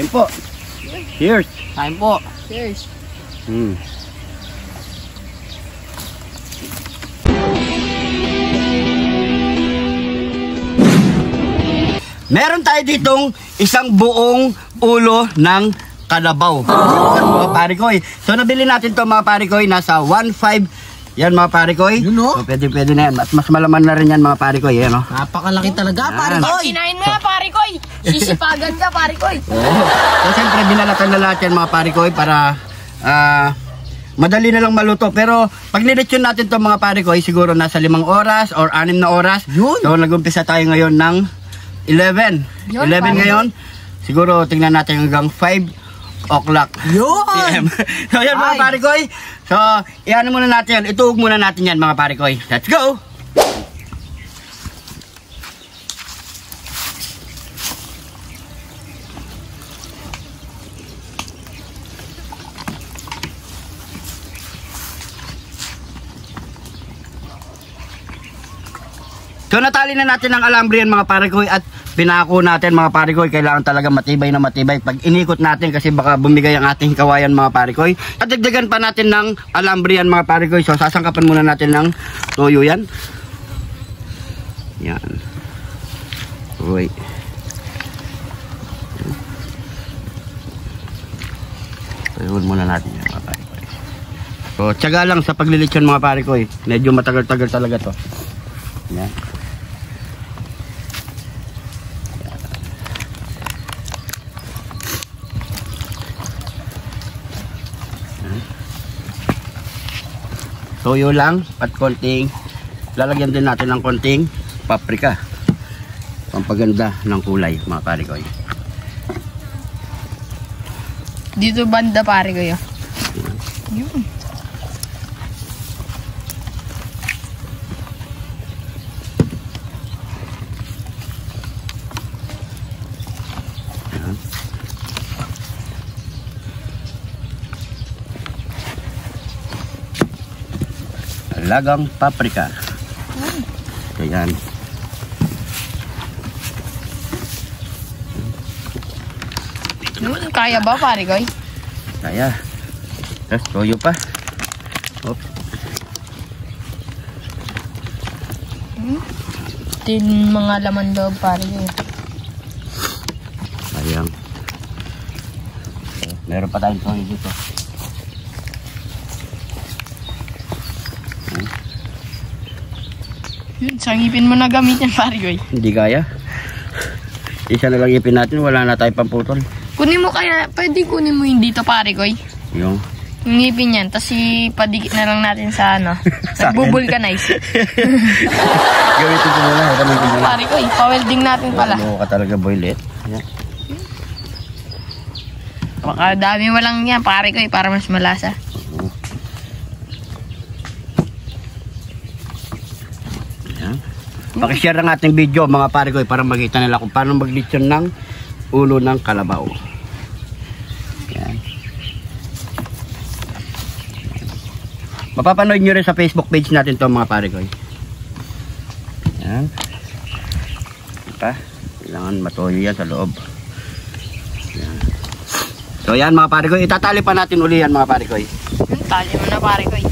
Kain po. Cheers. Kain po. Cheers. Meron tayo ditong isang buong ulo ng kalabaw. Mga parikoy. So nabili natin to mga parikoy. Nasa 1.5. Yan mga parikoy. Yun no? So, pwede na yan. Mas malaman na rin yan mga parikoy. Yan no? Napakalaki talaga, parikoy. Kinain mo yan, parikoy. Sisipagan ka, parikoy. So siyempre binalatan na lahat yan mga parikoy para madali na lang maluto. Pero pag nilitsyon natin to mga parikoy, siguro nasa 5 oras or 6 na oras. Yun. So nag-umpisa tayo ngayon ng 11. Yun, 11 ngayon. Siguro tingnan natin hanggang 5 o'clock Yun. PM. So yan mga Ay. parikoy. So iano muna natin yan. Ituog muna natin yan mga parikoy. Let's go! So natali na natin ang alambre yan mga parikoy at pinako natin mga parikoy. Kailangan talaga matibay na matibay pag inikot natin kasi baka bumigay ang ating kawayan mga parikoy. At dagdagan pa natin ng alambre yan mga parikoy. So sasangkapan muna natin ng toyo yan. Yan. Uy. Toyoon muna natin yan mga parikoy. So tiyaga lang sa paglilitsyon mga parikoy. Medyo matagal-tagal talaga to. Yan. Toyo lang at konting lalagyan din natin ng konting paprika pampaganda ng kulay mga parikoy. Dito banda, parikoy. Yun. Lagang paprika. Ayan. Kaya ba, parikoy? Kaya. Tapos toyo pa. Oops. Tin mga laman loob, parikoy. Ayan. Meron pa tayong toyo dito. Yun, sangipin mo na gamit yan, parikoy. Hindi kaya. Isa na lang ipin natin, wala na tayong pamputol. Kunin mo kaya, pwede kunin mo yung dito, parikoy. Yung Yung ngipin yan, tapos ipadikit na lang natin sa ano, sa bubulkanize. gamitin ko muna. Gamitin ko muna. Parikoy, pa-welding natin pala. Ano ka talaga boylet. Ayan. Baka dami mo lang yan, parikoy, para mas malasa. Pakishare ang ating video mga parikoy para makita nila kung paano maglitsyon ng ulo ng kalabaw. Yan. Mapapanood nyo rin sa Facebook page natin to mga parikoy. Yan. Diba? Kailangan matoyo yan sa loob. Yan. So yan mga parikoy, itatali pa natin uli yan mga parikoy. Tali mo na, parikoy.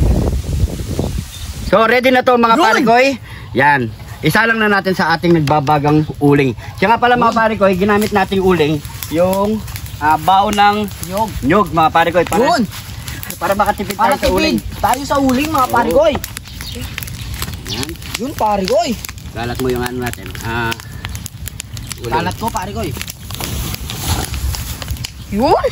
So ready na to mga parikoy. Yan. Isa lang na natin sa ating nagbabagang uling. Siya nga pala mga parikoy, ginamit nating uling yung baon ng nyog mga parikoy. Para makatipid tayo sa uling. Tayo sa uling mga parikoy. Yan. Yun, parikoy. Galat mo yung ano natin. Uling. Kalat ko, parikoy. Yun!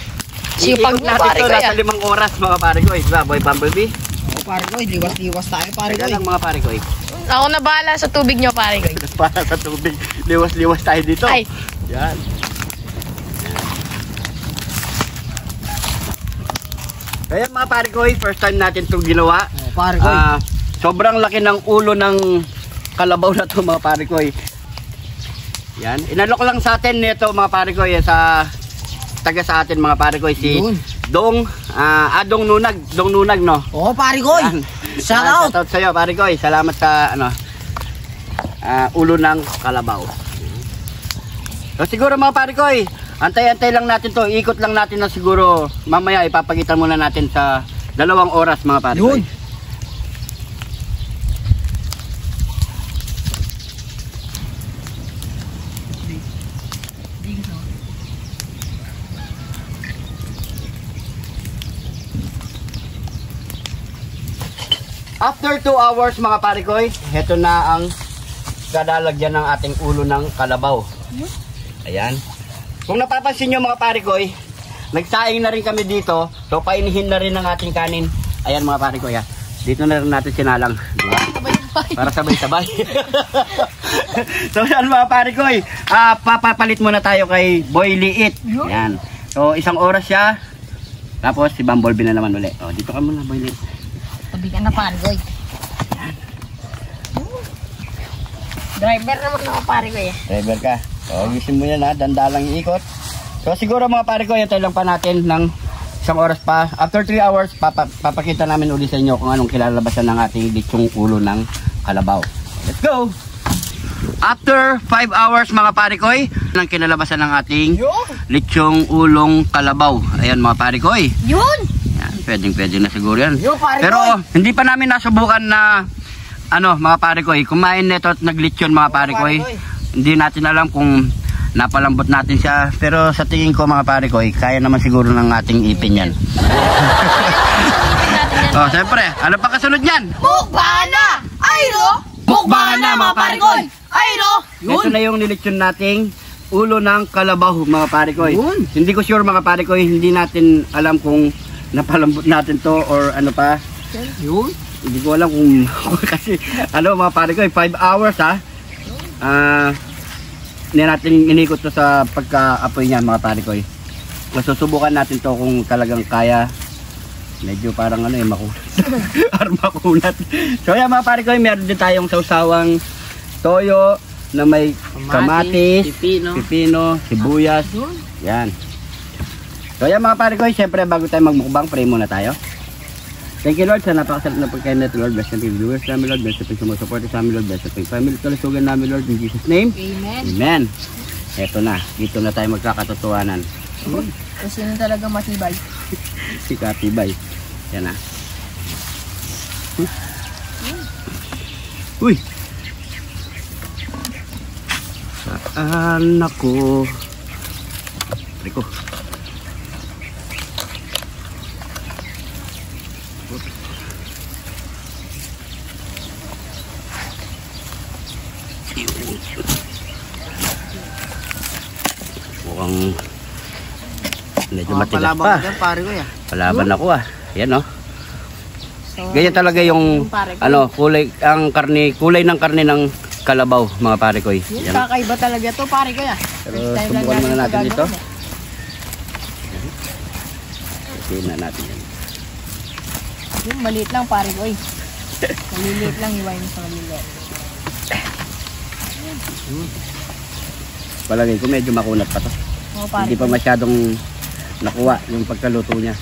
Sipag na, natin to parikoy. nasa 5 oras mga parikoy. Diba boy Bumblebee? Oh, parikoy, liwas-liwas tayo, Teka parikoy. lang mga parikoy. Ako na bahala sa tubig nyo, parikoy. Para sa tubig. Liwas-liwas tayo dito. Ay. Yan. Kaya mga parikoy, first time natin itong ginawa. Oh, parikoy. Sobrang laki ng ulo ng kalabaw na to mga parikoy. Yan. Inalok lang sa atin nito mga parikoy sa taga sa atin mga parikoy si Yun. Dong Dong Nunag, Dong Nunag no. Oh, parikoy. Yan. Shout out. Shout out sa iyo parikoy. Salamat sa ano ulo ng kalabaw. So siguro mga parikoy, Antay-antay lang natin to. Ikot lang natin na siguro. Mamaya ipapagitan muna natin sa 2 oras mga pare. Yun. After 2 hours mga parikoy, heto na ang dadalagyan ng ating ulo ng kalabaw. Ayan. Kung napapansin nyo mga parikoy, nagsaing na rin kami dito. So painihin na rin ang ating kanin. Ayan mga parikoy. Dito na rin natin sinalang. Diba? Para sabay-sabay. So yan mga parikoy, papapalit muna tayo kay Boy Liit. Ayan. So 1 oras siya. Tapos si Bumblebee na naman uli. O, dito ka muna Boy Liit. Tabi ka na Parigoy. Driver naman ako Parigoy. Driver ka. O, gisin mo yan ha. Dandalang iikot. So siguro mga parikoy, hintay lang pa natin ng 1 oras pa. After 3 hours, papakita namin uli sa inyo kung anong kilalabasan ng ating lechong ulo ng kalabaw. Let's go! After 5 hours mga parikoy, ang kinalabasan ng ating lechong ulong kalabaw. Ayan mga parikoy. Yun! Yan, pwedeng na siguro yan. Yo, parikoy. Pero hindi pa namin nasubukan na mga parikoy, kumain nito at naglechon mga parikoy. Hindi natin alam kung napalambot natin siya. Pero sa tingin ko mga parikoy, kaya naman siguro ng ating ipin yan. Oh, siyempre, ano pa kasunod yan? Mukbang na! Ayro! Mukbang na mga parikoy! Ayro! Ito na yung nilechon nating ulo ng kalabaw mga parikoy. Hindi ko sure mga parikoy, hindi natin alam kung napalambot natin to or ano pa. Yun. Hindi ko alam kung kasi mga parikoy, 5 hours ha. Hindi natin inikot to sa pagka-apoy niya mga parikoy. Masusubukan natin to kung talagang kaya. Medyo parang makunat. So yan mga parikoy, meron din tayong sausawang toyo na may kamatis, pipino, sibuyas. Yan. So yan mga parikoy, syempre bago tayo magmukbang, pray muna tayo. Thank you Lord sa napakasarap na pagkain natin Lord. Bless natin viewers namin Lord. Bless natin sumusuporta sa amin Lord. Bless natin family kalusugan namin Lord. In Jesus name. Amen. Amen. Eto na. Dito na tayo magkakatotohanan. Kung sino talaga matibay. Si Katibay. Yan na. Uy! Saan ako? Riko. Mukhang medyo matigas pa. Dyan, parikoy Palaban ako Yan So, ganyan talaga yung kulay ng karne ng kalabaw mga parikoy. Yun, kakaiba talaga to Parigoy Pero subukan muna natin dito. Tingnan na natin yan. Yung maliit lang Parigoy. Maliliit lang, iwain mo sa maliliit. Palagay ko medyo makunat pa to. Oo, Hindi pa Parigoy. masyadong nakuha yung pagkaluto niya.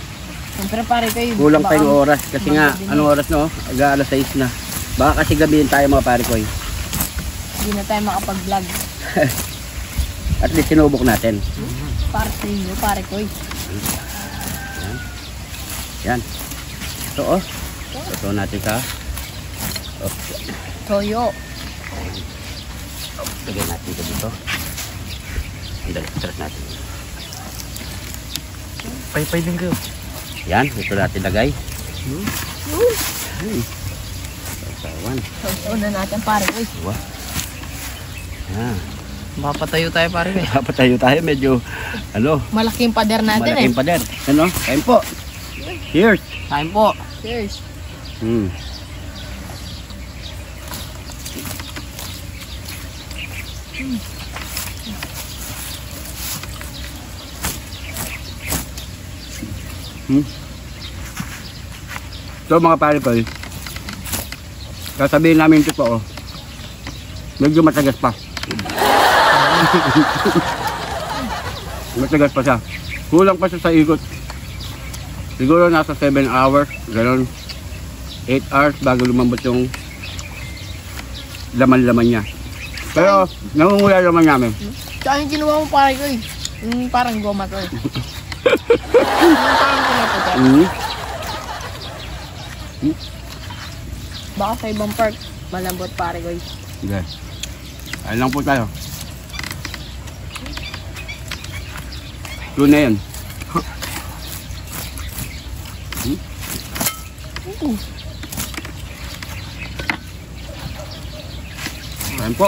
Siyempre Parigoy. Kulang pa yung oras kasi nga anong oras no? Aga alas 6 na. Baka kasi gabihin tayo mga parikoy. Hindi na tayo makapag-vlog. At least sinubok natin. Para sa inyo Parigoy. Yan. Ito Ito natin sa Toyo. lagyan natin ito dito. Andali, stress natin. Pay din kayo. Yan, ito natin lagay. Sasawan. So, na natin Parigoy. Diba? Yan. Mapatayo tayo parikoy. Papatayo tayo medyo Malaking pader natin malaking pader. Kain po. Cheers. Kain po. Cheers. So mga parikoy, sasabihin namin ito po medyo matagas pa. Matagas pa siya. Kulang pa siya sa ikot. Siguro nasa 7 hours, gano'n. 8 hours bago lumambot yung laman-laman niya. Pero nangungula naman namin. Tsaka yung ginawa mo Parigoy. Yung parang goma to eh. Yung parang pinaputi. Mm. Baka sa ibang park, malambot pare ko. Sige. Ayun lang po tayo. Doon na yan. Ayun po.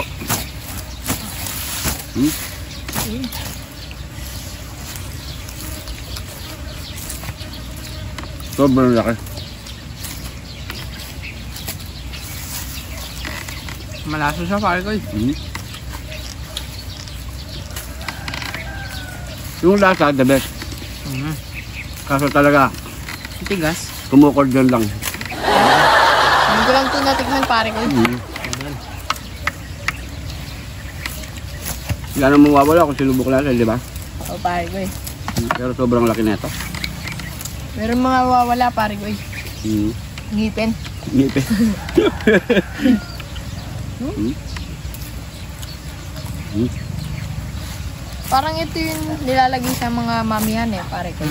Sobrang laki. Malaso siya pare ko. Yung lasa, the best. Kaso talaga, Tigas. kumukordyon lang. Hindi ko lang ito natikman pare ko. Wala nang mawawala kung sinubok natin, di ba? O pare ko eh. Pero sobrang laki nito. Meron mga wawala pare ko eh. Ngipin. Ngipin. Parang ito yung nilalagay sa mga mamihan eh pare ko.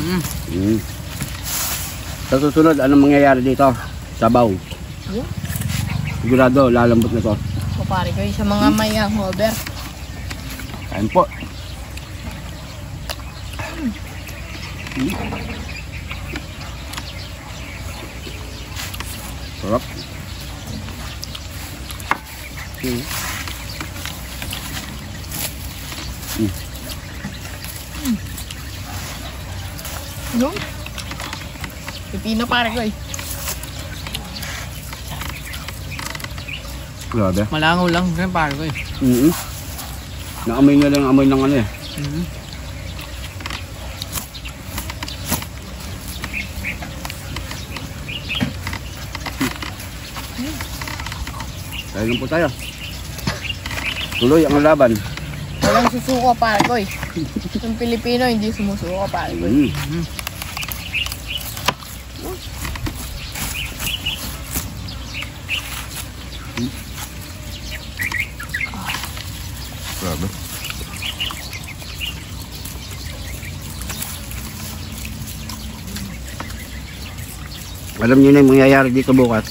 Sa susunod, anong mangyayari dito? Sabaw. Yun. Sigurado, lalambot na to. O pare ko sa mga may holder. Kain po. Sarap. Yun. Pipino pare ko eh. Grabe. Malangaw lang ganun pare ko eh. Naamoy nyo lang amoy ng ano eh. Kaya lang po tayo. Tuloy ang laban. Walang susuko pare ko eh. Yung Pilipino hindi sumusuko pare ko eh. Grabe. Alam niyo na yung mangyayari dito bukas.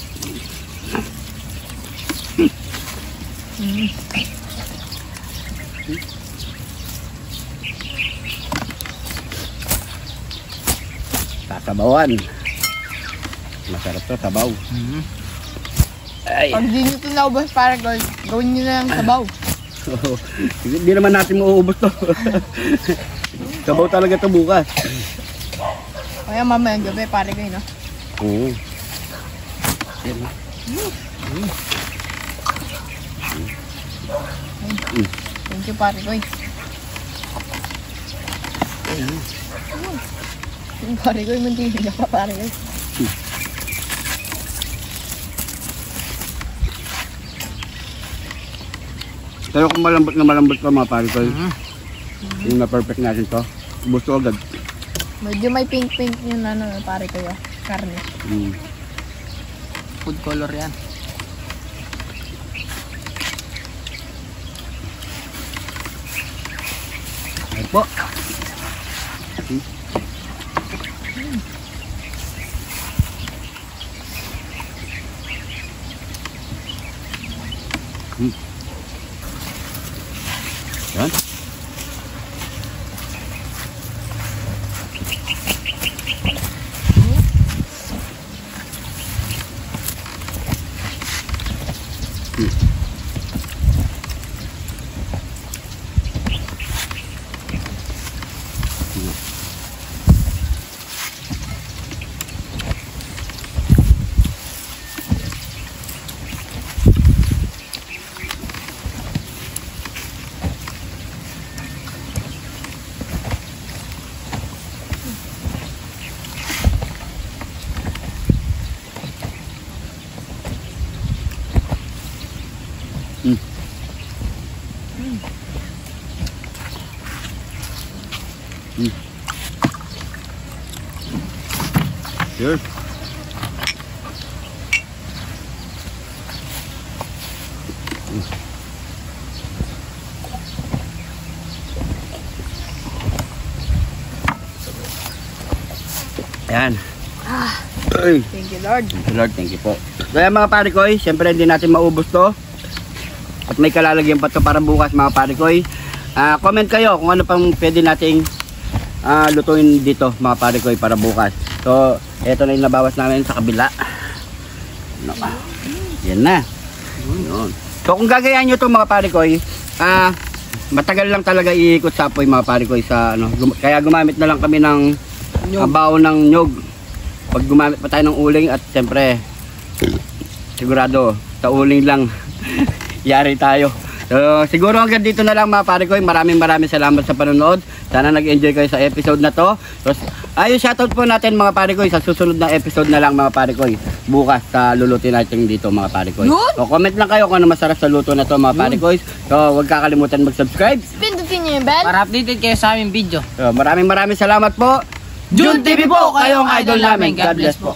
Sasabawan. Masarap to, sabaw. Ay. Pag di nyo ito naubos pare ko, gawin nyo na lang sabaw. Hindi naman natin mauubos to. Sabaw talaga to bukas. Kaya mamayang gabi pare ko no? Oo. Thank you pare ko Yung pare ko yung mantigil pa pare ko. Pero kung malambot pa mga pare ko, yung na-perfect natin to, ubos to agad. Medyo may pink-pink yung ano pare ko karne. Food color yan. Ayan po. Yan. Sure. Yan. Ay. Thank you, Lord. Lord, thank you po. Kaya mga parikoy, siyempre hindi natin maubos to. At may kalalagyan pa to para bukas mga parikoy. Comment kayo kung ano pang pwede nating lutuin dito mga parikoy para bukas. So, eto na yung nabawas namin sa kabila. Ano pa? Yan na. Yun. So, kung gagayahin nyo to mga parikoy, matagal lang talaga iikot sa apoy mga parikoy sa ano. Kaya gumamit na lang kami ng baon ng nyog. Pag gumamit pa tayo ng uling at siyempre sigurado sa uling lang yari tayo. So, siguro hanggang dito na lang mga parikoy. Maraming salamat sa panonood. Sana nag-enjoy kayo sa episode na to. So, ayun, shoutout po natin mga parikoy sa susunod na episode na lang mga parikoy. Bukas sa lulutin natin dito mga parikoy. So, comment lang kayo kung ano masarap sa luto na to mga parikoy. So, huwag kakalimutan mag-subscribe. Pindutin niyo yung bell. Para updated kayo sa aming video. So, maraming salamat po. June TV po, kayong idol namin. God bless po.